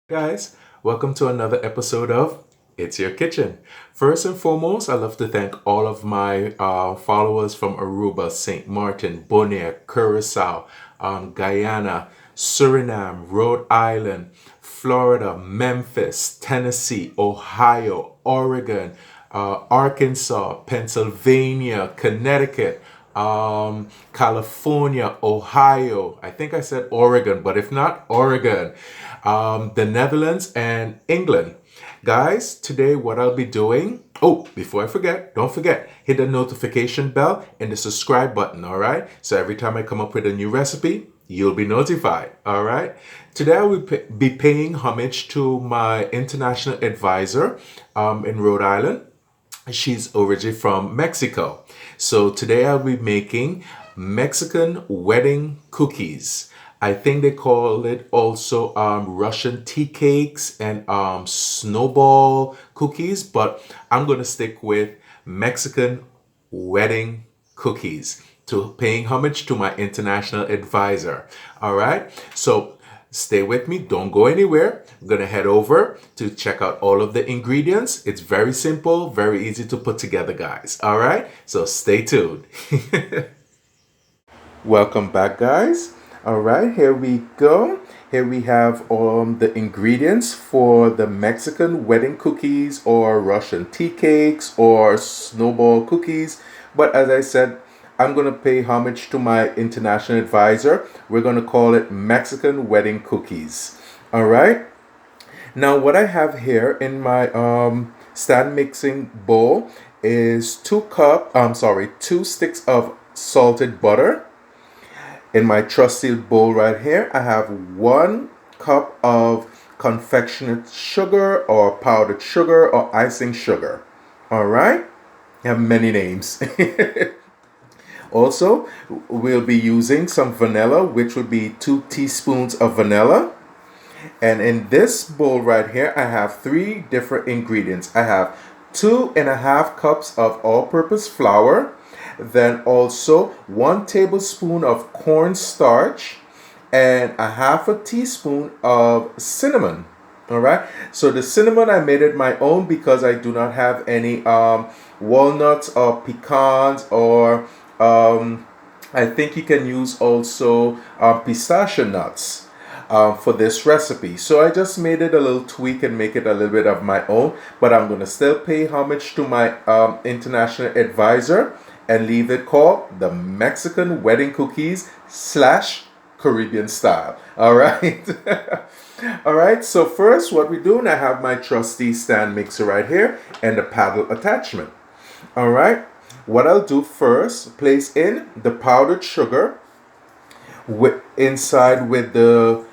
Guys, welcome to another episode of It's Your Kitchen. First and foremost, I'd love to thank all of my followers from Aruba, St. Martin, Bonaire, Curacao, Guyana, Suriname, Rhode Island, Florida, Memphis, Tennessee, Ohio, Oregon, Arkansas, Pennsylvania, Connecticut, California, Ohio. I think I said Oregon, but if not, Oregon, the Netherlands, and England. Guys, today what I'll be doing. Oh, before I forget, don't forget, hit the notification bell and the subscribe button, all right? So every time I come up with a new recipe, you'll be notified, all right? Today I will be paying homage to my international advisor in Rhode Island. She's originally from Mexico. So today I'll be making Mexican wedding cookies. I think they call it also Russian tea cakes and snowball cookies, but I'm going to stick with Mexican wedding cookies to paying homage to my international advisor. All right. So stay with me. Don't go anywhere. I'm going to head over to check out all of the ingredients. It's very simple, very easy to put together, guys. All right. So stay tuned. Welcome back, guys. All right, here we go. Here we have the ingredients for the Mexican wedding cookies or Russian tea cakes or snowball cookies. But as I said, I'm going to pay homage to my international advisor. We're going to call it Mexican wedding cookies. All right. Now, what I have here in my stand mixing bowl is 2 sticks of salted butter. In my trusty bowl right here, I have 1 cup of confectionate sugar or powdered sugar or icing sugar. All right. I have many names. Also, we'll be using some vanilla, which would be 2 teaspoons of vanilla. And in this bowl right here, I have 3 different ingredients. I have 2.5 cups of all-purpose flour. Then also 1 tablespoon of cornstarch and 1/2 teaspoon of cinnamon. All right. So the cinnamon, I made it my own because I do not have any walnuts or pecans or I think you can use also pistachio nuts for this recipe. So I just made it a little tweak and make it a little bit of my own. But I'm going to still pay homage to my international advisor and leave it called the Mexican wedding cookies / Caribbean style. All right. All right. So first, what we're doing, I have my trusty stand mixer right here and the paddle attachment. All right. What I'll do first, place in the powdered sugar inside with the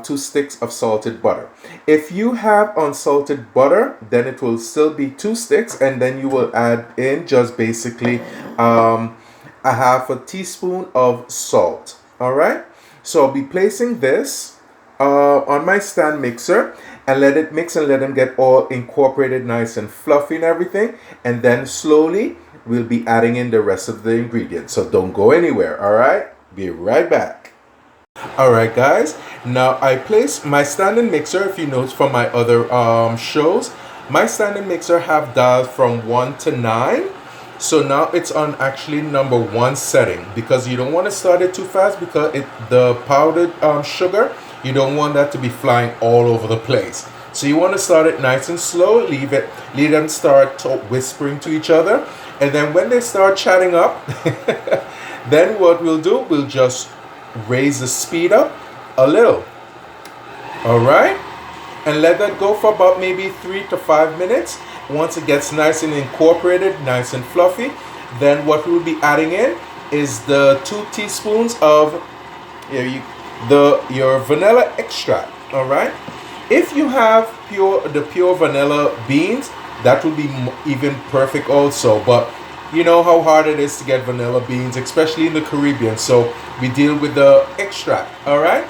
2 sticks of salted butter. If you have unsalted butter, then it will still be 2 sticks, and then you will add in just basically 1/2 teaspoon of salt. All right. So I'll be placing this on my stand mixer and let it mix and let them get all incorporated nice and fluffy and everything. And then slowly we'll be adding in the rest of the ingredients. So don't go anywhere. All right. Be right back. All right, guys. Now I place my standing mixer. If you notice from my other shows, my standing mixer have dialed from 1 to 9. So now it's on actually number 1 setting because you don't want to start it too fast because the powdered sugar, you don't want that to be flying all over the place. So you want to start it nice and slow. Leave them start whispering to each other, and then when they start chatting up, then what we'll do, we'll just raise the speed up a little. All right. And let that go for about maybe 3 to 5 minutes. Once it gets nice and incorporated, nice and fluffy, then what we'll be adding in is the 2 teaspoons of your vanilla extract. All right. If you have the pure vanilla beans, that will be even perfect also. But you know how hard it is to get vanilla beans, especially in the Caribbean. So we deal with the extract. All right.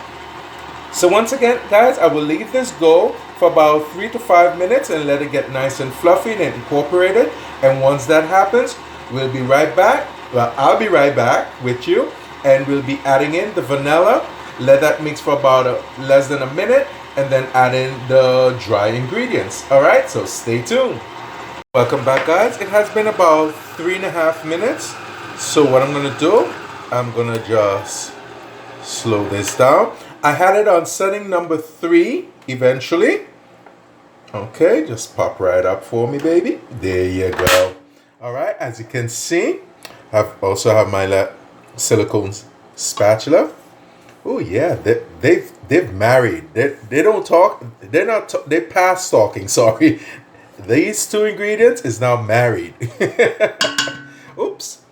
So once again, guys, I will leave this go for about 3 to 5 minutes and let it get nice and fluffy and incorporated. And once that happens, we'll be right back. Well, I'll be right back with you, and we'll be adding in the vanilla, Let that mix for about less than a minute, and then add in the dry ingredients. All right, so stay tuned. Welcome back, guys. It has been about 3.5 minutes. So what I'm gonna do, I'm gonna just slow this down. I had it on setting number 3 eventually. Okay, just pop right up for me, baby. There you go. All right, as you can see, I also have my silicone spatula. Oh yeah, they've married. They don't talk. They're not. They past talking. Sorry. These 2 ingredients is now married. Oops.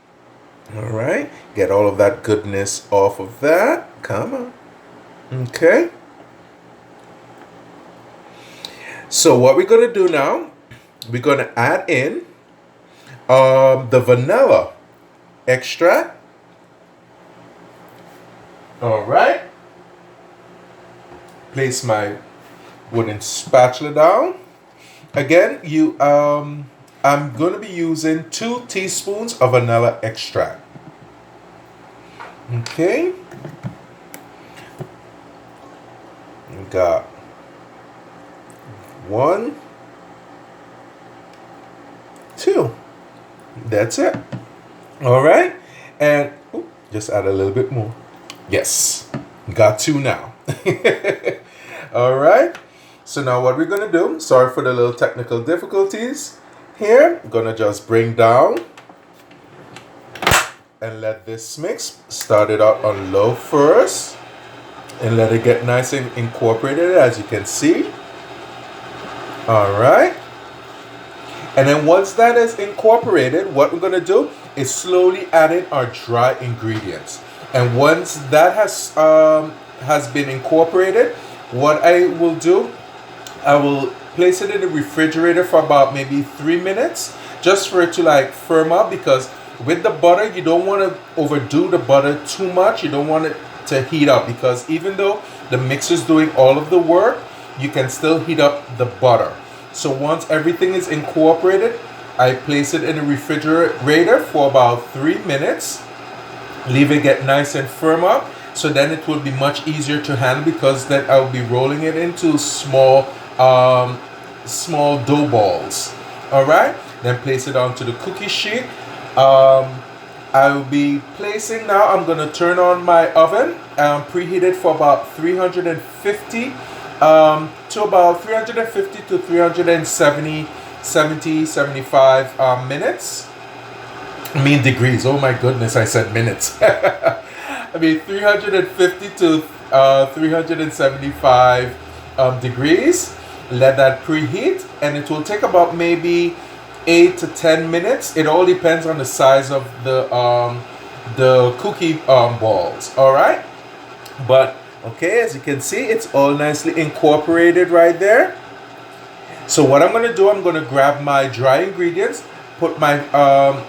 All right. Get all of that goodness off of that. Come on. Okay. So what we're going to do now, we're going to add in the vanilla extract. All right. Place my wooden spatula down. Again, I'm going to be using 2 teaspoons of vanilla extract. Okay. We got 1, 2. That's it. All right. And just add a little bit more. Yes. Got 2 now. All right. So now what we're going to do, sorry for the little technical difficulties here. I'm going to just bring down and let this mix. Start it out on low first and let it get nice and incorporated, as you can see. All right. And then once that is incorporated, what we're going to do is slowly add in our dry ingredients. And once that has been incorporated, what I will do, I will place it in the refrigerator for about maybe 3 minutes, just for it to like firm up, because with the butter, you don't want to overdo the butter too much. You don't want it to heat up, because even though the mixer is doing all of the work, you can still heat up the butter. So once everything is incorporated, I place it in the refrigerator for about 3 minutes, leave it get nice and firm up. So then it will be much easier to handle, because then I'll be rolling it into small dough balls. All right, then place it onto the cookie sheet. I will be placing now. I'm gonna turn on my oven and preheat it for about 350 to about 350 to 375 minutes. I mean degrees. Oh my goodness, I said minutes. I mean 350 to 375 degrees. Let that preheat, and it will take about maybe 8 to 10 minutes. It all depends on the size of the cookie balls. All right, but okay, as you can see, it's all nicely incorporated right there. So what I'm gonna do, I'm gonna grab my dry ingredients, put my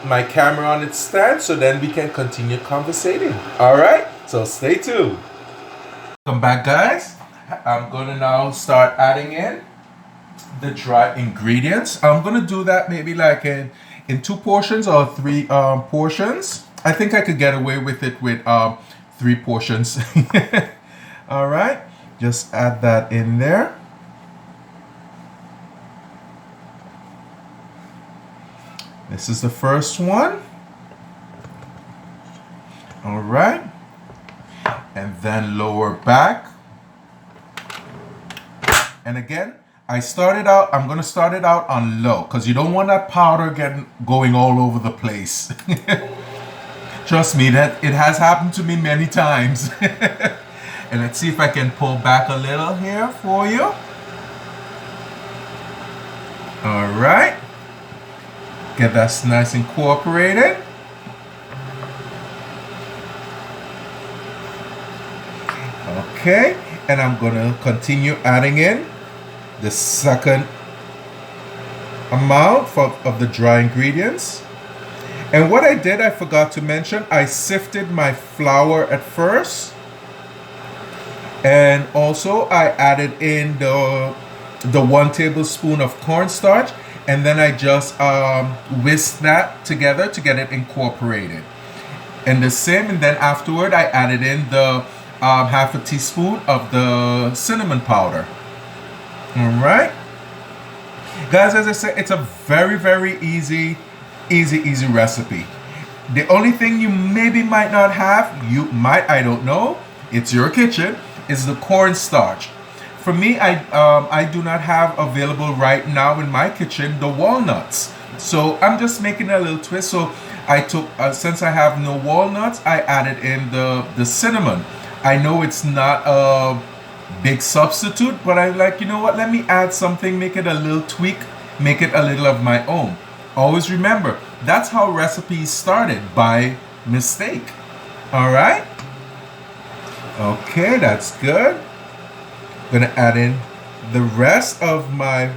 my camera on its stand, so then we can continue conversating. All right, so stay tuned. Welcome back, guys. I'm gonna now start adding in the dry ingredients. I'm gonna do that maybe like in 2 portions or 3 portions. I think I could get away with it with 3 portions. All right, just add that in there. This is the first one. All right, and then lower back. And again, I'm gonna start it out on low, because you don't want that powder going all over the place. Trust me, that it has happened to me many times. And let's see if I can pull back a little here for you. All right. Get that nice incorporated. Okay, and I'm gonna continue adding in the second amount of the dry ingredients. And what I did, I forgot to mention, I sifted my flour at first, and also I added in the 1 tablespoon of cornstarch, and then I just whisked that together to get it incorporated. And the same, and then afterward I added in the half a teaspoon of the cinnamon powder. All right, guys, as I said, it's a very, very easy recipe. The only thing you maybe might not have, I don't know, it's your kitchen, is the cornstarch. For me, I do not have available right now in my kitchen the walnuts. So I'm just making a little twist. So I took, since I have no walnuts, I added in the cinnamon. I know it's not a big substitute, but I'm like, you know what, let me add something, make it a little tweak, make it a little of my own. Always remember, that's how recipes started, by mistake. All right. Okay, that's good. I'm gonna add in the rest of my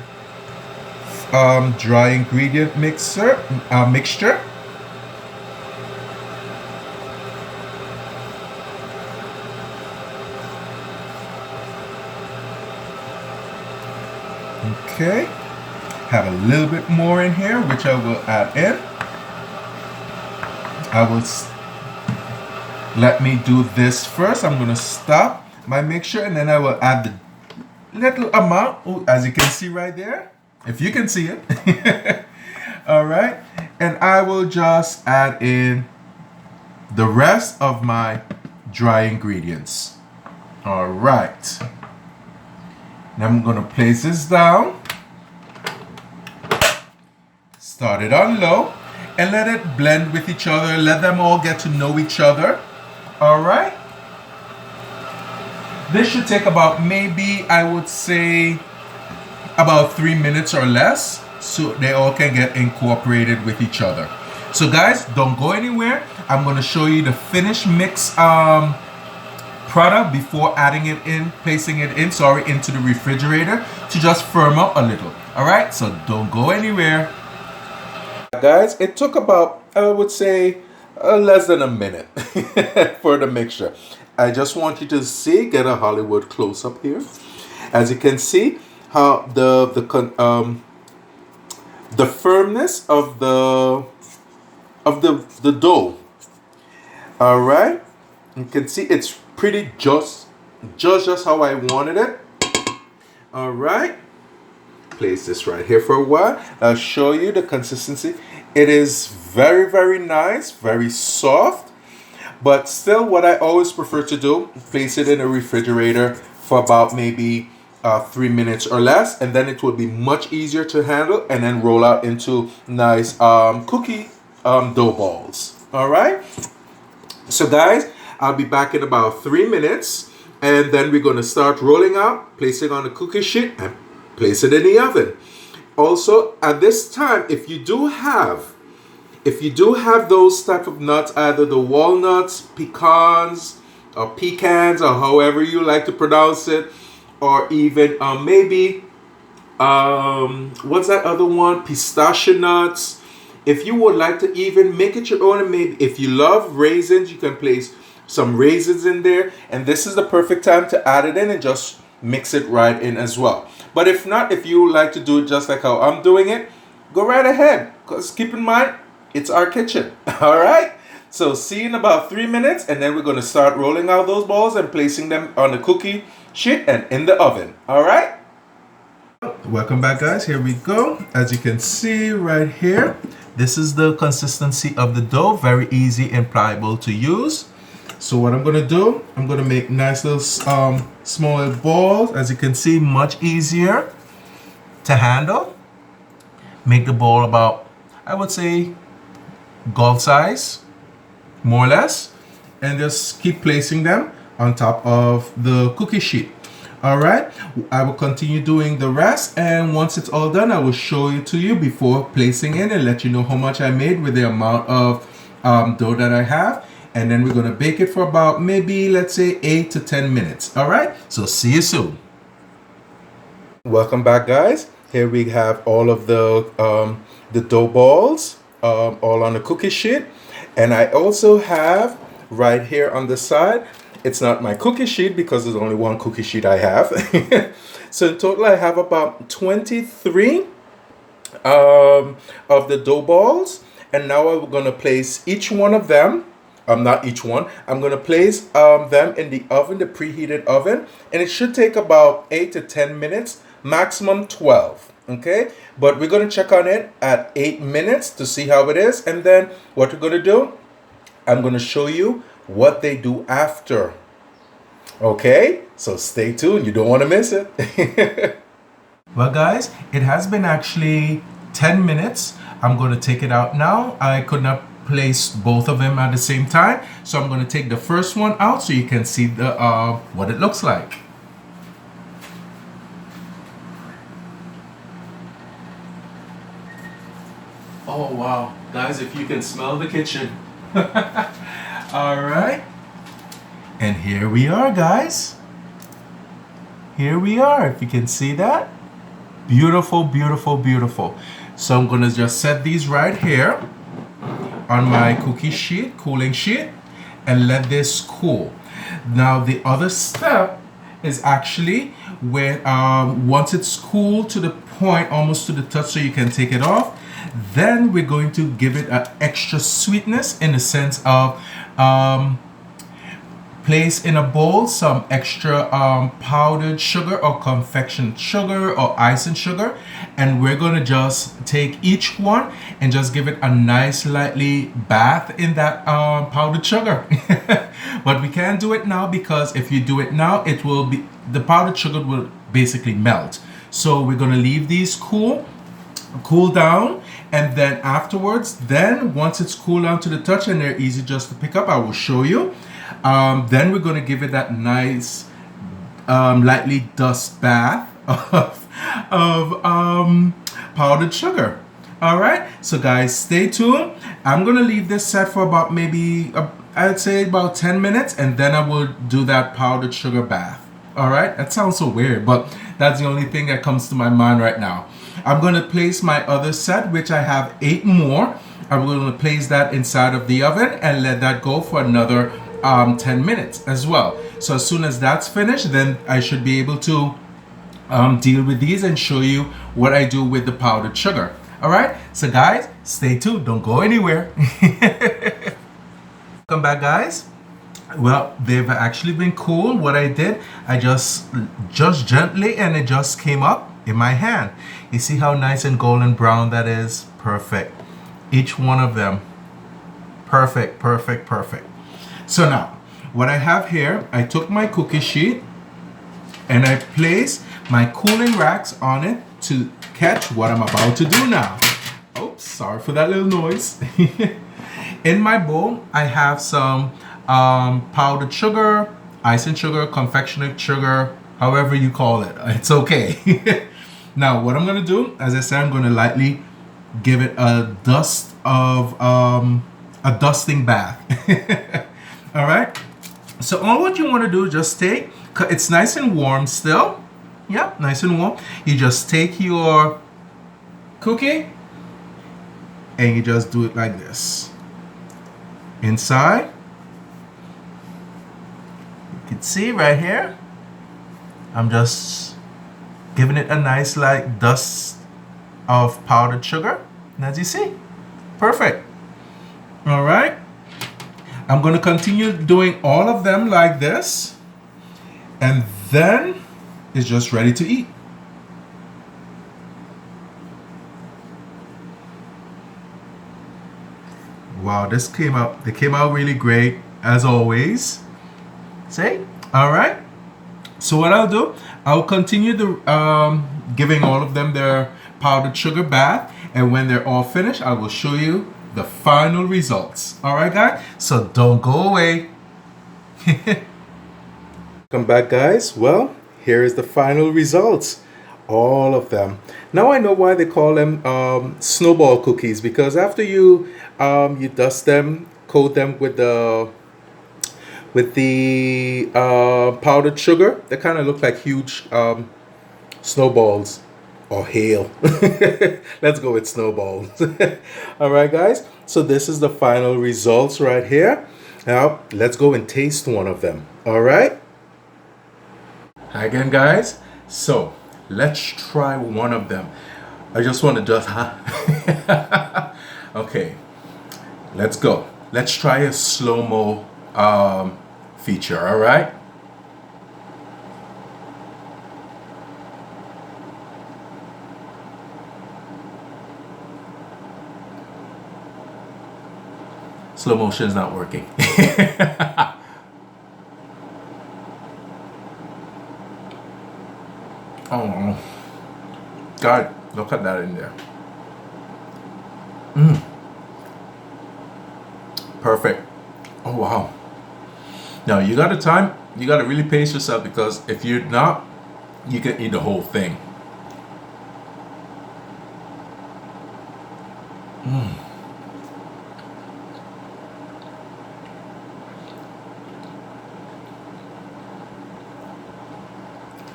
dry ingredient mixture. Okay, have a little bit more in here, which I will add in. Let me do this first. I'm gonna stop my mixture and then I will add the little amount, as you can see right there, if you can see it. All right, and I will just add in the rest of my dry ingredients. All right, now I'm gonna place this down, start it on low, and let it blend with each other. Let them all get to know each other. All right. This should take about, maybe I would say, about 3 minutes or less, so they all can get incorporated with each other. So guys, don't go anywhere. I'm going to show you the finished mix product before adding it in, placing it in, into the refrigerator to just firm up a little. All right, so don't go anywhere. Guys, it took about, I would say, less than a minute for the mixture. I just want you to see, get a Hollywood close up here. As you can see, how the firmness of the dough. All right, you can see it's pretty just how I wanted it. All right, place this right here for a while. I'll show you the consistency. It is very, very nice, very soft, but still what I always prefer to do, place it in a refrigerator for about maybe 3 minutes or less, and then it will be much easier to handle and then roll out into nice cookie dough balls. All right, so guys, I'll be back in about 3 minutes, and then we're going to start rolling out, place it on the cookie sheet and place it in the oven. Also, at this time, if you do have those type of nuts, either the walnuts, pecans, or pecans, or however you like to pronounce it, or even maybe what's that other one? Pistachio nuts. If you would like to even make it your own, and maybe if you love raisins, you can place some raisins in there, and this is the perfect time to add it in and just mix it right in as well. But if not, if you like to do it just like how I'm doing it, go right ahead, because keep in mind, it's our kitchen. All right, so see you in about 3 minutes, and then we're going to start rolling out those balls and placing them on the cookie sheet and in the oven. All right, welcome back, guys. Here we go. As you can see right here, this is the consistency of the dough. Very easy and pliable to use. So what I'm going to do, I'm going to make nice little small balls. As you can see, much easier to handle. Make the ball about, I would say, golf size, more or less. And just keep placing them on top of the cookie sheet. All right, I will continue doing the rest. And once it's all done, I will show it to you before placing it and let you know how much I made with the amount of dough that I have. And then we're going to bake it for about maybe, let's say, 8 to 10 minutes. All right, so see you soon. Welcome back, guys. Here we have all of the dough balls all on the cookie sheet. And I also have right here on the side, it's not my cookie sheet because there's only one cookie sheet I have. So in total, I have about 23 of the dough balls. And now I'm going to place each one of them Not each one. I'm going to place them in the oven, the preheated oven, and it should take about 8 to 10 minutes, maximum 12. Okay, but we're going to check on it at 8 minutes to see how it is, and then what we're going to do, I'm going to show you what they do after. Okay, so stay tuned. You don't want to miss it. Well, guys, it has been actually 10 minutes. I'm going to take it out now. I could not place both of them at the same time, so I'm going to take the first one out so you can see the what it looks like. Oh wow, guys, if you can smell the kitchen. All right, and here we are, guys. Here we are, if you can see that. Beautiful, beautiful, beautiful. So I'm gonna just set these right here on my cookie sheet, cooling sheet, and let this cool. Now the other step is actually when once it's cooled to the point, almost to the touch, so you can take it off, then we're going to give it an extra sweetness in the sense of place in a bowl some extra powdered sugar or confectioned sugar or icing sugar, and we're going to just take each one and just give it a nice lightly bath in that powdered sugar. But we can't do it now, because if you do it now, it will be, the powdered sugar will basically melt. So we're going to leave these cool down, and then afterwards, then once it's cooled down to the touch and they're easy just to pick up, I will show you. Then we're going to give it that nice lightly dust bath of powdered sugar. All right, so guys, stay tuned. I'm going to leave this set for about maybe I'd say about 10 minutes, and then I will do that powdered sugar bath. All right, that sounds so weird, but that's the only thing that comes to my mind right now. I'm going to place my other set, which I have 8 more. I'm going to place that inside of the oven and let that go for another 10 minutes as well. So as soon as that's finished, then I should be able to deal with these and show you what I do with the powdered sugar. All right, so guys, stay tuned. Don't go anywhere. Come back, guys. Well, they've actually been cool. What I did, I just gently, and it just came up in my hand. You see how nice and golden brown that is? Perfect. Each one of them. Perfect, perfect, perfect. So now, what I have here, I took my cookie sheet and I placed my cooling racks on it to catch what I'm about to do now. Oops, sorry for that little noise. In my bowl, I have some powdered sugar, icing sugar, confectionery sugar, however you call it. It's okay. Now, what I'm going to do, as I said, I'm going to lightly give it a dust of a dusting bath. All right. So all what you want to do is just take, it's nice and warm still. Yeah, nice and warm. You just take your cookie and you just do it like this. Inside, you can see right here, I'm just giving it a nice light dust of powdered sugar. And as you see, perfect. All right. I'm going to continue doing all of them like this, and then it's just ready to eat. Wow, they came out really great as always. See? All right. So what I'll do, I'll continue giving all of them their powdered sugar bath, and when they're all finished, I will show you the final results. All right, guys? So don't go away. Come back, guys. Well, here is the final results. All of them. Now I know why they call them snowball cookies, because after you dust them, coat them with the powdered sugar, they kind of look like huge snowballs. Or hail. Let's go with snowballs. All right, guys. So this is the final results right here. Now let's go and taste one of them. All right. Hi again, guys. So let's try one of them. I just want to okay. Let's go. let's try a slow-mo feature, all right? Slow motion is not working. Oh, God, look at that in there. Perfect. Oh, wow. Now, you got to time, you got to really pace yourself, because if you're not, you can eat the whole thing.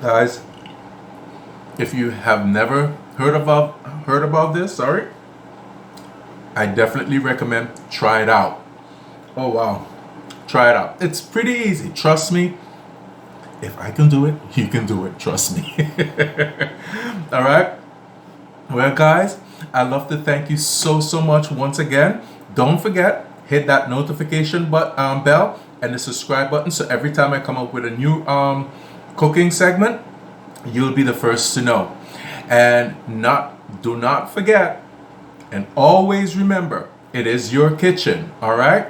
Guys, if you have never heard about this, sorry, I definitely recommend try it out. Oh wow, try it out. It's pretty easy. Trust me. If I can do it, you can do it. Trust me. All right. Well, guys, I'd love to thank you so much once again. Don't forget, hit that notification bell and the subscribe button, so every time I come up with a new cooking segment, you'll be the first to know. And do not forget, and always remember, it is your kitchen. All right.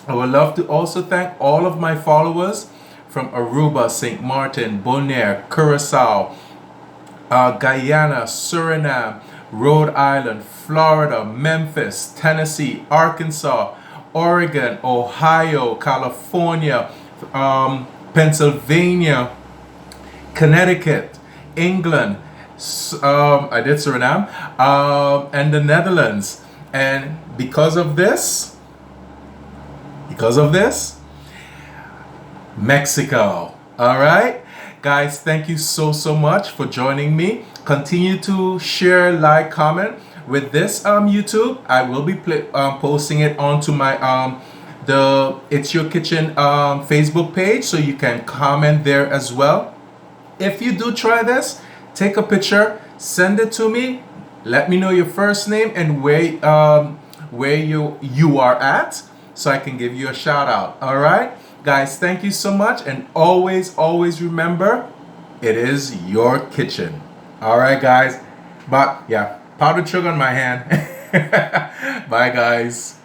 I would love to also thank all of my followers from Aruba, St. Martin, Bonaire, Curacao, Guyana, Suriname, Rhode Island, Florida, Memphis, Tennessee, Arkansas, Oregon, Ohio, California, Pennsylvania, Connecticut, England, I did Suriname, and the Netherlands. And because of this, Mexico. All right, guys, thank you so much for joining me. Continue to share, like, comment with this YouTube. I will be posting it onto my the It's Your Kitchen Facebook page, so you can comment there as well. If you do try this, take a picture, send it to me. Let me know your first name and where you are at, so I can give you a shout out. All right, guys, thank you so much, and always remember, it is your kitchen. All right, guys. But yeah, powdered sugar on my hand. Bye, guys.